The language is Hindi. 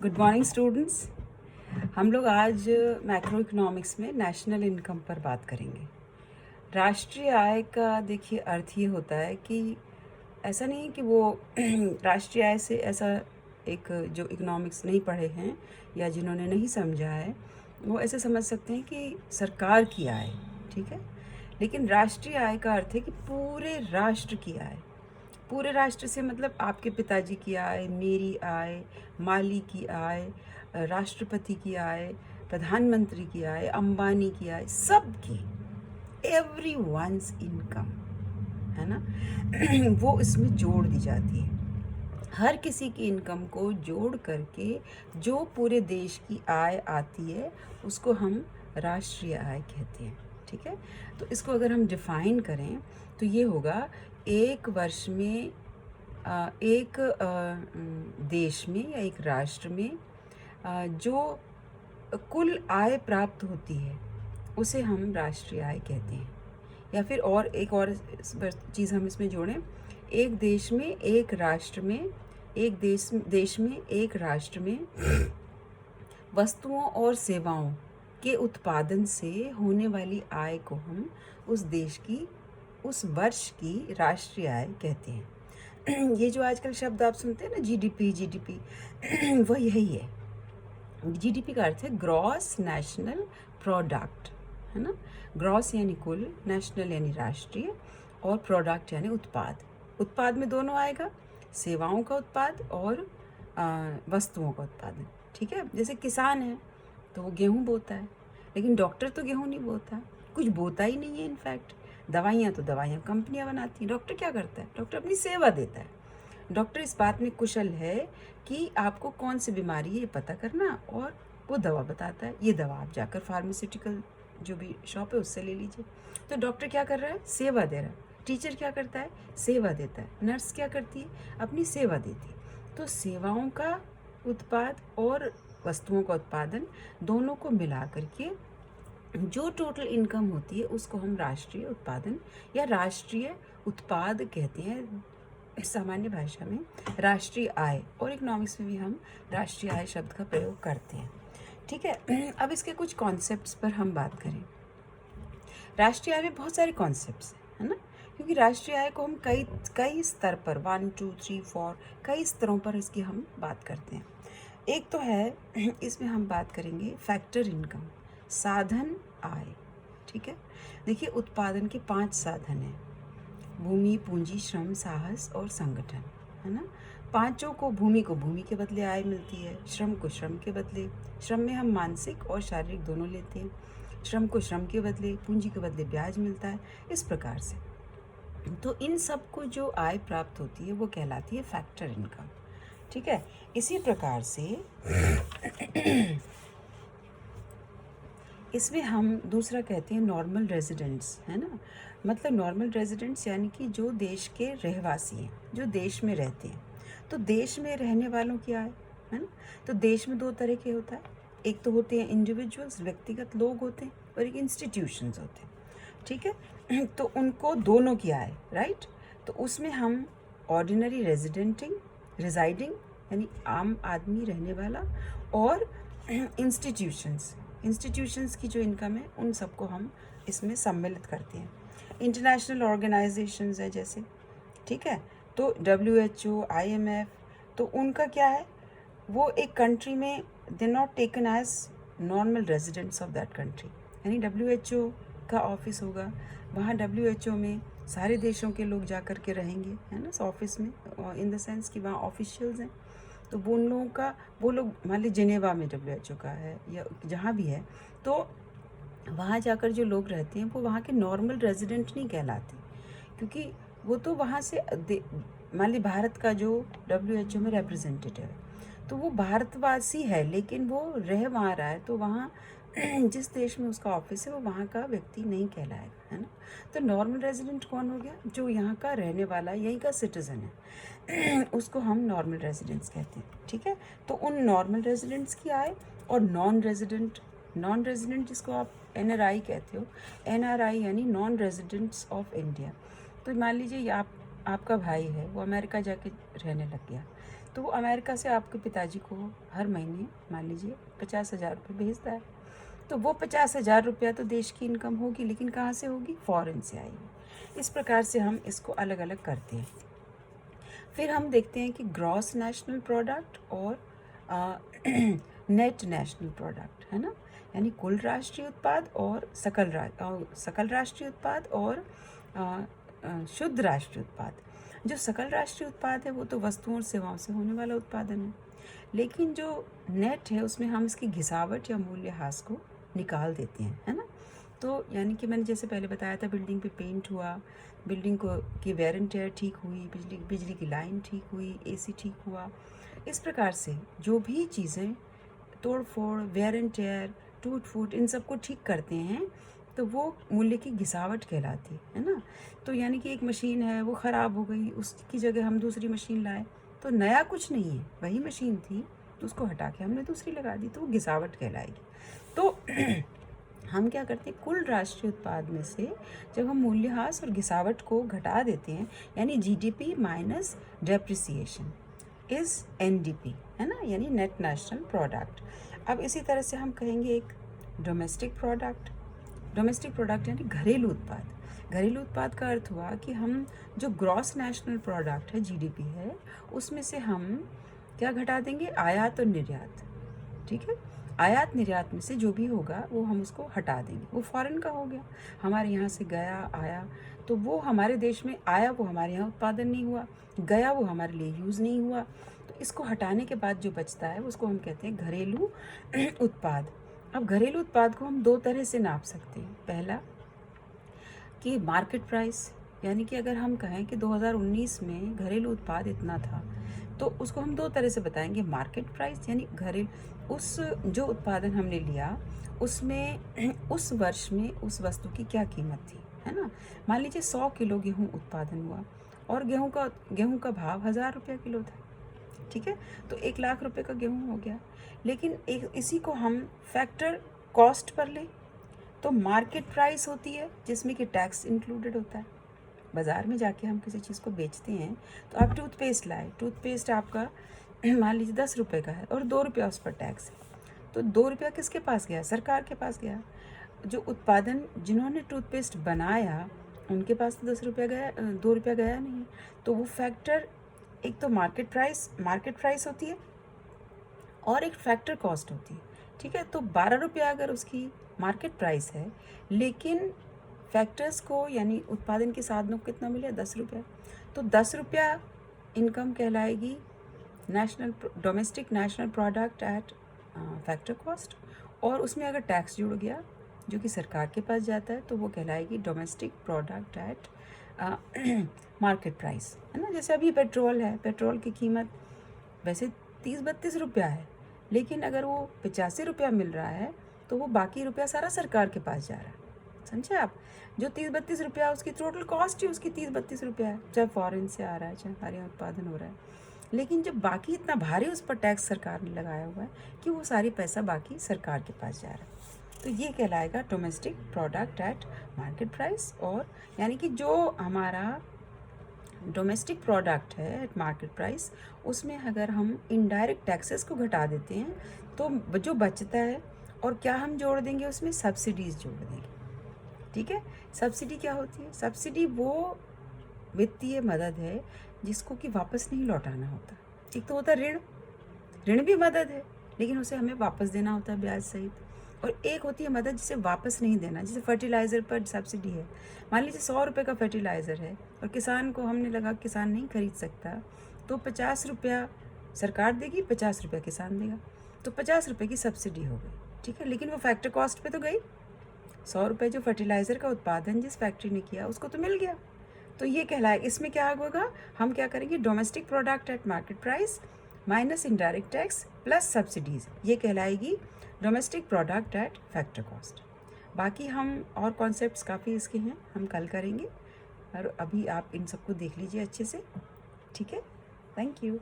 Good morning students. हम लोग आज मैक्रो इकोनॉमिक्स में नेशनल इनकम पर बात करेंगे। राष्ट्रीय आय का देखिए अर्थ ये होता है कि ऐसा नहीं है कि वो राष्ट्रीय आय से ऐसा एक जो इकोनॉमिक्स नहीं पढ़े हैं या जिन्होंने नहीं समझा है वो ऐसे समझ सकते हैं कि सरकार की आय, ठीक है। लेकिन राष्ट्रीय आय का अर्थ है कि पूरे राष्ट्र की आय। पूरे राष्ट्र से मतलब आपके पिताजी की आय, मेरी आय, माली की आय, राष्ट्रपति की आय, प्रधानमंत्री की आय, अंबानी की आय, सबकी, एवरीवन्स इनकम, है ना। वो इसमें जोड़ दी जाती है। हर किसी की इनकम को जोड़ करके जो पूरे देश की आय आती है उसको हम राष्ट्रीय आय कहते हैं, ठीक है। तो इसको अगर हम डिफाइन करें तो ये होगा एक वर्ष में एक देश में या एक राष्ट्र में जो कुल आय प्राप्त होती है उसे हम राष्ट्रीय आय कहते हैं। या फिर और एक और चीज़ हम इसमें जोड़ें, एक देश में एक राष्ट्र में एक देश में एक राष्ट्र में वस्तुओं और सेवाओं के उत्पादन से होने वाली आय को हम उस देश की उस वर्ष की राष्ट्रीय आय कहते हैं। ये जो आजकल शब्द आप सुनते हैं ना, जीडीपी वह यही है। जीडीपी का अर्थ है ग्रॉस नेशनल प्रोडक्ट, है ना। ग्रॉस यानी कुल, नेशनल यानी राष्ट्रीय, और प्रोडक्ट यानी उत्पाद। उत्पाद में दोनों आएगा, सेवाओं का उत्पाद और वस्तुओं का उत्पादन, ठीक है। जैसे किसान है तो वो गेहूँ बोता है, लेकिन डॉक्टर तो गेहूँ नहीं बोता, कुछ बोता ही नहीं है। इनफैक्ट दवाइयाँ तो दवाइयाँ कंपनियाँ बनाती हैं। डॉक्टर क्या करता है? डॉक्टर अपनी सेवा देता है। डॉक्टर इस बात में कुशल है कि आपको कौन सी बीमारी है ये पता करना, और वो दवा बताता है। ये दवा आप जाकर फार्मास्यूटिकल जो भी शॉप है उससे ले लीजिए। तो डॉक्टर क्या कर रहा है? सेवा दे रहा है। टीचर क्या करता है? सेवा देता है। नर्स क्या करती है? अपनी सेवा देती है। तो सेवाओं का उत्पाद और वस्तुओं का उत्पादन दोनों को मिला करके जो टोटल इनकम होती है उसको हम राष्ट्रीय उत्पादन या राष्ट्रीय उत्पाद कहते हैं सामान्य भाषा में, राष्ट्रीय आय। और इकोनॉमिक्स में भी हम राष्ट्रीय आय शब्द का प्रयोग करते हैं, ठीक है। अब इसके कुछ कॉन्सेप्ट्स पर हम बात करें। राष्ट्रीय आय में बहुत सारे कॉन्सेप्ट्स हैं, है ना, क्योंकि राष्ट्रीय आय को हम कई कई स्तर पर 1 2 3 4 कई स्तरों पर इसकी हम बात करते हैं। एक तो है, इसमें हम बात करेंगे फैक्टर इनकम, साधन आय, ठीक है। देखिए उत्पादन के 5 साधन हैं: भूमि, पूंजी, श्रम, साहस और संगठन, है ना। पांचों को भूमि के बदले आय मिलती है, श्रम को श्रम के बदले, श्रम में हम मानसिक और शारीरिक दोनों लेते हैं, श्रम को श्रम के बदले, पूंजी के बदले ब्याज मिलता है, इस प्रकार से। तो इन सब को जो आय प्राप्त होती है वो कहलाती है फैक्टर इनकम, ठीक है। इसी प्रकार से इसमें हम दूसरा कहते हैं नॉर्मल रेजिडेंट्स, है ना। मतलब नॉर्मल रेजिडेंट्स यानी कि जो देश के रहवासी हैं, जो देश में रहते हैं। तो देश में रहने वालों की आय, है ना। तो देश में 2 तरह के होता है, एक तो होते हैं इंडिविजुअल्स, व्यक्तिगत लोग होते हैं, और एक इंस्टीट्यूशंस होते हैं, ठीक है। तो उनको दोनों की आय, राइट। तो उसमें हम ऑर्डिनरी रिजाइडिंग यानी आम आदमी रहने वाला, और इंस्टीट्यूशंस की जो इनकम है उन सबको हम इसमें सम्मिलित करते हैं। इंटरनेशनल ऑर्गेनाइजेशंस है जैसे, ठीक है। तो WHO, IMF, तो उनका क्या है, वो एक कंट्री में they not taken as normal residents of that country. यानी WHO का ऑफिस होगा, वहाँ WHO में सारे देशों के लोग जा कर के रहेंगे, है ना, ऑफिस में, इन द सेंस कि वहाँ ऑफिशियल्स हैं। तो वो उन लोगों का, वो लोग मान लीजिए जिनेवा में WHO का है या जहाँ भी है, तो वहाँ जाकर जो लोग रहते हैं वो वहाँ के नॉर्मल रेजिडेंट नहीं कहलाते, क्योंकि वो तो वहाँ से मान ली भारत का जो WHO में रिप्रेजेंटेटिव है तो वो भारतवासी है, लेकिन वो रह वहाँ रहा है, तो वहाँ जिस देश में उसका ऑफिस है वो वहाँ का व्यक्ति नहीं कहलाएगा, है ना। तो नॉर्मल रेजिडेंट कौन हो गया? जो यहाँ का रहने वाला, यहीं का सिटीज़न है, उसको हम नॉर्मल रेजिडेंट्स कहते हैं, ठीक है। तो उन नॉर्मल रेजिडेंट्स की आय, और नॉन रेजिडेंट जिसको आप NRI कहते हो, NRI यानी नॉन रेजिडेंट्स ऑफ इंडिया। तो मान लीजिए आपका भाई है, वो अमेरिका जाके रहने लग गया, तो वो अमेरिका से आपके पिताजी को हर महीने मान लीजिए 50,000 रुपये भेजता है। तो वो 50,000 रुपया तो देश की इनकम होगी, लेकिन कहाँ से होगी? फॉरेन से आएगी। इस प्रकार से हम इसको अलग अलग करते हैं। फिर हम देखते हैं कि ग्रॉस नेशनल प्रोडक्ट और नेट नेशनल प्रोडक्ट, है ना, यानी कुल राष्ट्रीय उत्पाद और सकल राष्ट्रीय उत्पाद और शुद्ध राष्ट्रीय उत्पाद। जो सकल राष्ट्रीय उत्पाद है वो तो वस्तुओं और सेवाओं से होने वाला उत्पादन है, लेकिन जो नेट है उसमें हम इसकी घिसावट या मूल्यह्रास को निकाल देते हैं, है ना। तो यानी कि मैंने जैसे पहले बताया था, बिल्डिंग पे पेंट हुआ, बिल्डिंग को की वेयर एंड टेयर ठीक हुई, बिजली की लाइन ठीक हुई, एसी ठीक हुआ। इस प्रकार से जो भी चीज़ें तोड़ फोड़, वेयर एंड टेयर, टूट फूट, इन सबको ठीक करते हैं तो वो मूल्य की घिसावट कहलाती है ना। तो यानी कि एक मशीन है वो ख़राब हो गई, उसकी जगह हम दूसरी मशीन लाए, तो नया कुछ नहीं है, वही मशीन थी तो उसको हटा के हमने दूसरी लगा दी, तो वो घिसावट कहलाएगी। तो हम क्या करते हैं, कुल राष्ट्रीय उत्पाद में से जब हम मूल्यह्रास और घिसावट को घटा देते हैं, यानी GDP minus depreciation is NDP, है ना, यानी नेट नेशनल प्रोडक्ट। अब इसी तरह से हम कहेंगे एक डोमेस्टिक प्रोडक्ट। डोमेस्टिक प्रोडक्ट यानी घरेलू उत्पाद। घरेलू उत्पाद का अर्थ हुआ कि हम जो ग्रॉस नेशनल प्रोडक्ट है, जीडीपी है, उसमें से हम क्या घटा देंगे? आयात और निर्यात। ठीक है, आयात निर्यात में से जो भी होगा वो हम उसको हटा देंगे। वो फॉरेन का हो गया, हमारे यहाँ से गया आया, तो वो हमारे देश में आया, वो हमारे यहाँ उत्पादन नहीं हुआ, गया वो हमारे लिए यूज़ नहीं हुआ। तो इसको हटाने के बाद जो बचता है उसको हम कहते हैं घरेलू उत्पाद। अब घरेलू उत्पाद को हम दो तरह से नाप सकते हैं। पहला कि मार्केट प्राइस, यानी कि अगर हम कहें कि 2019 में घरेलू उत्पाद इतना था, तो उसको हम दो तरह से बताएंगे। मार्केट प्राइस यानी घरेलू उस जो उत्पादन हमने लिया उसमें उस वर्ष में उस वस्तु की क्या कीमत थी, है ना। मान लीजिए 100 किलो गेहूँ उत्पादन हुआ और गेहूँ का भाव 1,000 रुपया किलो था, ठीक है, तो 1,00,000 रुपये का गेहूँ हो गया। लेकिन इसी को हम फैक्टर कॉस्ट पर लें तो मार्केट प्राइस होती है जिसमें कि टैक्स इंक्लूडेड होता है। बाज़ार में जाके हम किसी चीज़ को बेचते हैं, तो आप टूथपेस्ट लाए, टूथपेस्ट आपका मान लीजिए 10 रुपये का है और 2 रुपया उस पर टैक्स है, तो 2 रुपया किसके पास गया? सरकार के पास गया। जो उत्पादन जिन्होंने टूथपेस्ट बनाया उनके पास तो 10 रुपया गया, 2 रुपया गया नहीं। तो वो फैक्टर, एक तो मार्केट प्राइस होती है और एक फैक्टर कॉस्ट होती है, ठीक है। तो 12 रुपया अगर उसकी मार्केट प्राइस है, लेकिन फैक्टर्स को यानी उत्पादन के साधनों को कितना मिले? 10 रुपया। तो 10 रुपया इनकम कहलाएगी domestic national product at factor cost, और उसमें अगर टैक्स जुड़ गया जो कि सरकार के पास जाता है तो वो कहलाएगी domestic product at market price, है ना। जैसे अभी पेट्रोल है, पेट्रोल की कीमत वैसे 30-32 रुपया है, लेकिन अगर वो 85 रुपया मिल रहा है तो वो बाकी रुपया सारा सरकार के पास जा रहा है, समझे आप। जो 30-32 रुपया उसकी टोटल कॉस्ट ही उसकी 30-32 रुपया है, चाहे फॉरेन से आ रहा है चाहे हमारे यहाँ उत्पादन हो रहा है। लेकिन जब बाकी इतना भारी उस पर टैक्स सरकार ने लगाया हुआ है कि वो सारी पैसा बाकी सरकार के पास जा रहा है, तो ये कहलाएगा domestic product at market price. और यानी कि जो हमारा डोमेस्टिक प्रोडक्ट है एट मार्केट प्राइस, उसमें अगर हम इनडायरेक्ट टैक्सेस को घटा देते हैं तो जो बचता है, और क्या हम जोड़ देंगे उसमें? सब्सिडीज़ जोड़ देंगे, ठीक है। सब्सिडी क्या होती है? सब्सिडी वो वित्तीय मदद है जिसको कि वापस नहीं लौटाना होता। एक तो होता है ऋण, ऋण भी मदद है लेकिन उसे हमें वापस देना होता है ब्याज सहित, और एक होती है मदद जिसे वापस नहीं देना, जैसे फर्टिलाइज़र पर सब्सिडी है। मान लीजिए 100 रुपये का फर्टिलाइज़र है और किसान को हमने लगा किसान नहीं खरीद सकता, तो 50 रुपया सरकार देगी, 50 रुपया किसान देगा, तो 50 रुपये की सब्सिडी हो गई, ठीक है। लेकिन वो फैक्टर कॉस्ट पे तो गई, 100 रुपये जो फर्टिलाइज़र का उत्पादन जिस फैक्ट्री ने किया उसको तो मिल गया। तो ये कहलाए, इसमें क्या होगा? हम क्या करेंगे? Domestic product at market price minus indirect tax plus subsidies, ये कहलाएगी domestic product at factor cost. बाकी हम और कॉन्सेप्ट्स काफ़ी इसके हैं, हम कल करेंगे, और अभी आप इन सबको देख लीजिए अच्छे से, ठीक है। Thank you.